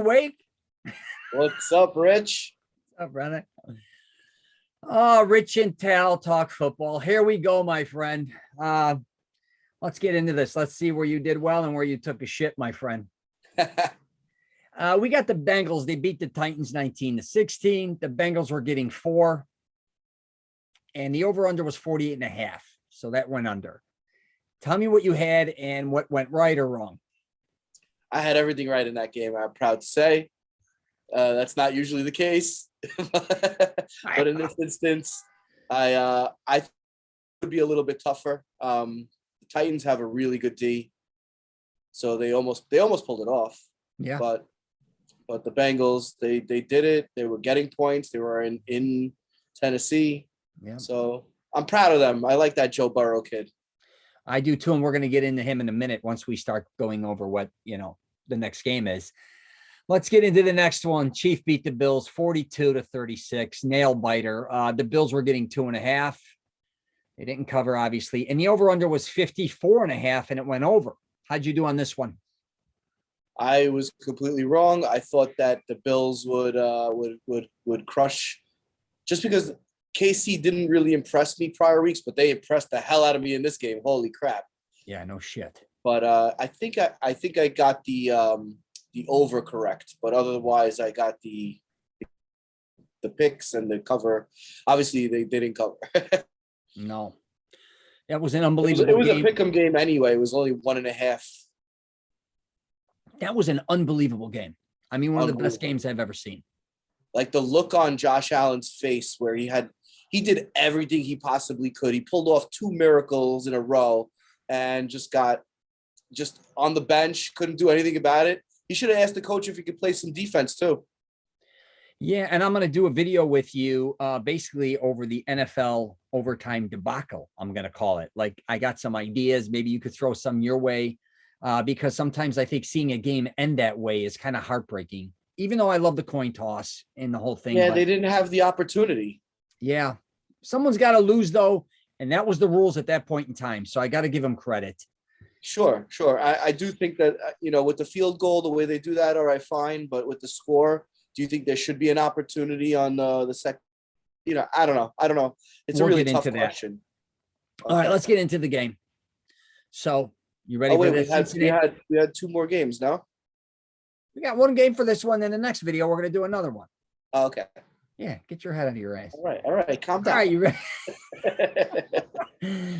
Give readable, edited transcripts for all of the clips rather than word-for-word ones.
awake? What's up, Rich? What's up, brother? Oh, Rich and TAL talk football. Here we go, my friend. Let's get into this. Let's see where you did well and where you took a shit, my friend. We got the Bengals. They beat the Titans 19-16. The Bengals were getting 4. And the over-under was 48.5. So that went under. Tell me what you had and what went right or wrong. I had everything right in that game, I'm proud to say. That's not usually the case. But in this instance, I would be a little bit tougher. The Titans have a really good D. So they almost pulled it off. Yeah. But the Bengals, they did it. They were getting points. They were in Tennessee. Yeah. So I'm proud of them. I like that Joe Burrow kid. I do too, and we're going to get into him in a minute once we start going over what, the next game is. Let's get into the next one. Chief beat the Bills 42-36, nail biter. The Bills were getting 2.5. They didn't cover, obviously, and the over/under was 54.5, and it went over. How'd you do on this one? I was completely wrong. I thought that the Bills would crush, just because KC didn't really impress me prior weeks, but they impressed the hell out of me in this game. Holy crap! Yeah, no shit. But I think I got the over correct, but otherwise I got the picks and the cover. Obviously, they didn't cover. No, that was an unbelievable. It was game. A pick'em game anyway. It was only 1.5. That was an unbelievable game. I mean, one of the best games I've ever seen. Like the look on Josh Allen's face where he did everything he possibly could. He pulled off 2 miracles in a row and just on the bench, couldn't do anything about it. He should have asked the coach if he could play some defense too. Yeah, and I'm going to do a video with you basically over the NFL overtime debacle, I'm going to call it. Like, I got some ideas. Maybe you could throw some your way because sometimes I think seeing a game end that way is kind of heartbreaking, even though I love the coin toss and the whole thing. Yeah, they didn't have the opportunity. Yeah. Someone's got to lose, though, and that was the rules at that point in time, so I got to give them credit. Sure. I do think that, with the field goal, the way they do that, all right, fine. But with the score, do you think there should be an opportunity on the second? I don't know. It's a really tough question. Okay. All right, let's get into the game. So, you ready for this? We had 2 more games, no? We got 1 game for this one. In the next video, we're going to do another one. Oh, okay. Yeah, get your head out of your ass. All right. Calm down. All right, you ready?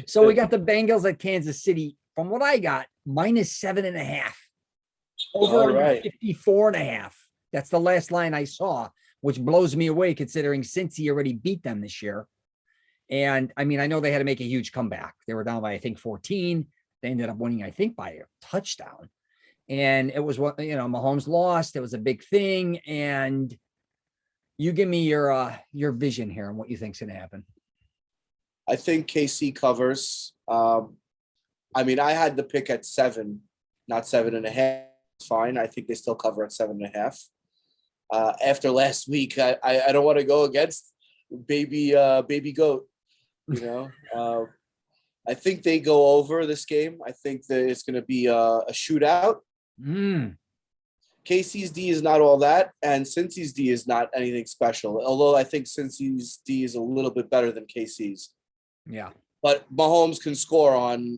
So we got the Bengals at Kansas City. From what I got, -7.5. Over 54.5. That's the last line I saw, which blows me away considering Cincy already beat them this year. And I mean, I know they had to make a huge comeback. They were down by, I think, 14. They ended up winning, I think, by a touchdown. And it was what, Mahomes lost. It was a big thing. And you give me your vision here and what you think's going to happen. I think KC covers. I mean, I had the pick at 7, not 7.5. It's fine. I think they still cover at 7.5. After last week, I don't want to go against baby goat. I think they go over this game. I think that it's going to be a shootout. KC's D is not all that, and Cincy's D is not anything special. Although I think Cincy's D is a little bit better than KC's. Yeah. But Mahomes can score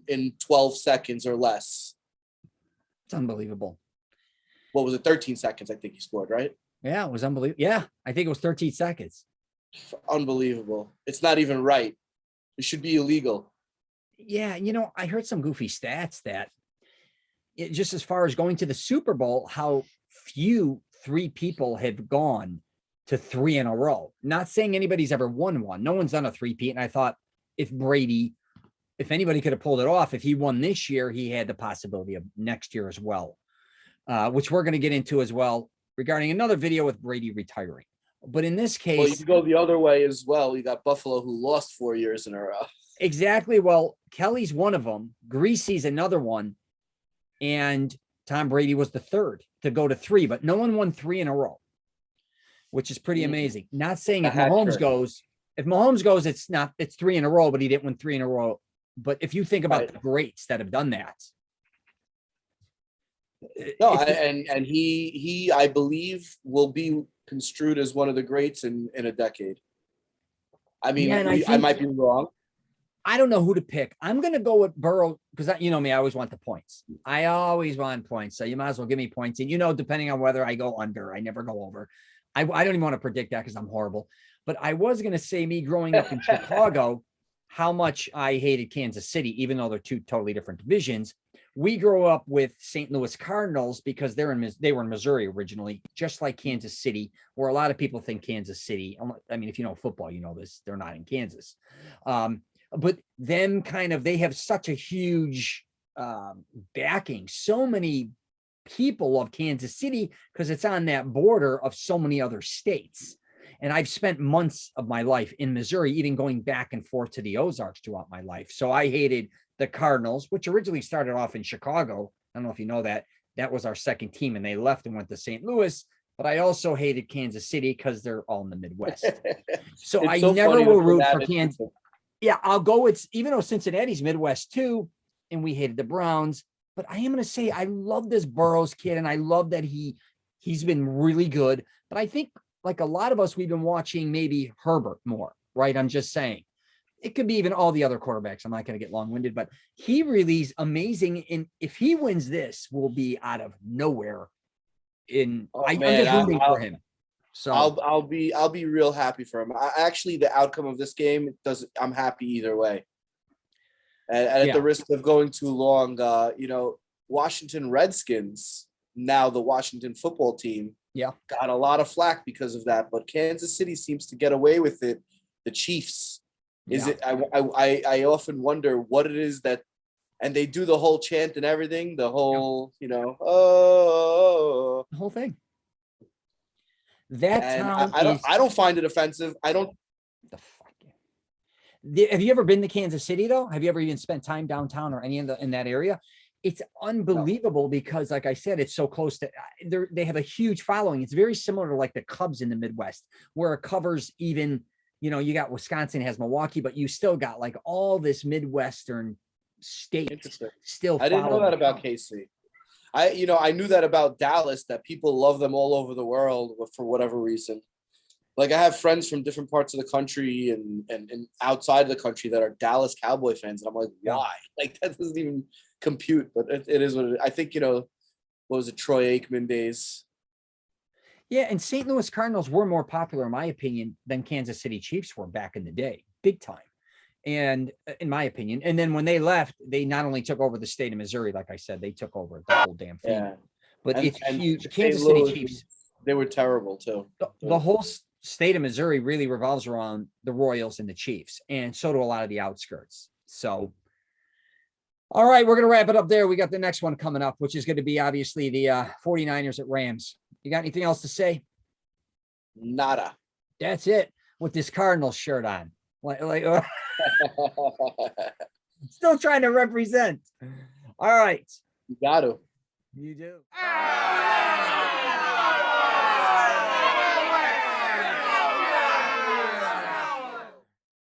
in 12 seconds or less. It's unbelievable. What was it? 13 seconds, I think he scored, right? Yeah, it was unbelievable. Yeah, I think it was 13 seconds. Unbelievable. It's not even right. It should be illegal. Yeah, I heard some goofy stats that just as far as going to the Super Bowl, how few 3 people have gone to 3 in a row. Not saying anybody's ever won one. No one's done a 3-peat. And I thought if anybody could have pulled it off, if he won this year, he had the possibility of next year as well, which we're going to get into as well regarding another video with Brady retiring. But in this case, well, you can go the other way as well. You got Buffalo, who lost 4 years in a row. Exactly. Well, Kelly's one of them. Greasy's another one. And Tom Brady was the third to go to 3, but no one won 3 in a row, which is pretty amazing. Not saying if Mahomes goes, it's 3 in a row, but he didn't win 3 in a row. But if you think about the greats that have done that, No, and he I believe will be construed as one of the greats in a decade. I mean, Yeah, and I might be wrong. I don't know who to pick. I'm going to go with Burrow because you know me, I always want the points. I always want points. So you might as well give me points. And, depending on whether I go under, I never go over. I don't even want to predict that because I'm horrible. But I was going to say me growing up in Chicago, how much I hated Kansas City, even though they're two totally different divisions. We grew up with St. Louis Cardinals because they were in Missouri originally, just like Kansas City, where a lot of people think Kansas City. I mean, if you know football, you know this. They're not in Kansas. But them they have such a huge backing. So many people love Kansas City because it's on that border of so many other states. And I've spent months of my life in Missouri, even going back and forth to the Ozarks throughout my life. So I hated the Cardinals, which originally started off in Chicago. I don't know if you know that. That was our second team, and they left and went to St. Louis. But I also hated Kansas City because they're all in the Midwest. So I never will root for Kansas. Yeah, I'll go. Even though Cincinnati's Midwest too, and we hated the Browns, but I am going to say I love this Burrows kid, and I love that he's been really good. But I think, like a lot of us, we've been watching maybe Herbert more, right? I'm just saying. It could be even all the other quarterbacks. I'm not going to get long-winded, but he really is amazing. And if he wins this, we'll be out of nowhere. I'm just rooting for him. So I'll be real happy for him. Actually, the outcome of this game I'm happy either way. And at the risk of going too long, Washington Redskins, now the Washington football team, got a lot of flack because of that. But Kansas City seems to get away with it. The Chiefs, I often wonder what it is that, and they do the whole chant and everything, the whole, the whole thing. I don't find it offensive. I don't. Have you ever been to Kansas City though? Have you ever even spent time downtown or any in that area? It's unbelievable because, like I said, it's so close to. They have a huge following. It's very similar to like the Cubs in the Midwest, where it covers even. You got Wisconsin has Milwaukee, but you still got like all this Midwestern state still. I didn't know that about KC. I knew that about Dallas, that people love them all over the world for whatever reason. Like I have friends from different parts of the country and outside of the country that are Dallas Cowboy fans. And I'm like, why? Like that doesn't even compute, but it is what it is. I think, what was it, Troy Aikman days? Yeah, and St. Louis Cardinals were more popular, in my opinion, than Kansas City Chiefs were back in the day, big time. And in my opinion, and then when they left, they not only took over the state of Missouri, like I said, they took over the whole damn thing. Yeah. But it's huge. Kansas City Chiefs, they were terrible too. The whole state of Missouri really revolves around the Royals and the Chiefs, and so do a lot of the outskirts. So, all right, we're going to wrap it up there. We got the next one coming up, which is going to be obviously the 49ers at Rams. You got anything else to say? Nada. That's it. With this Cardinals shirt on. Still trying to represent. All right. You got to. You do.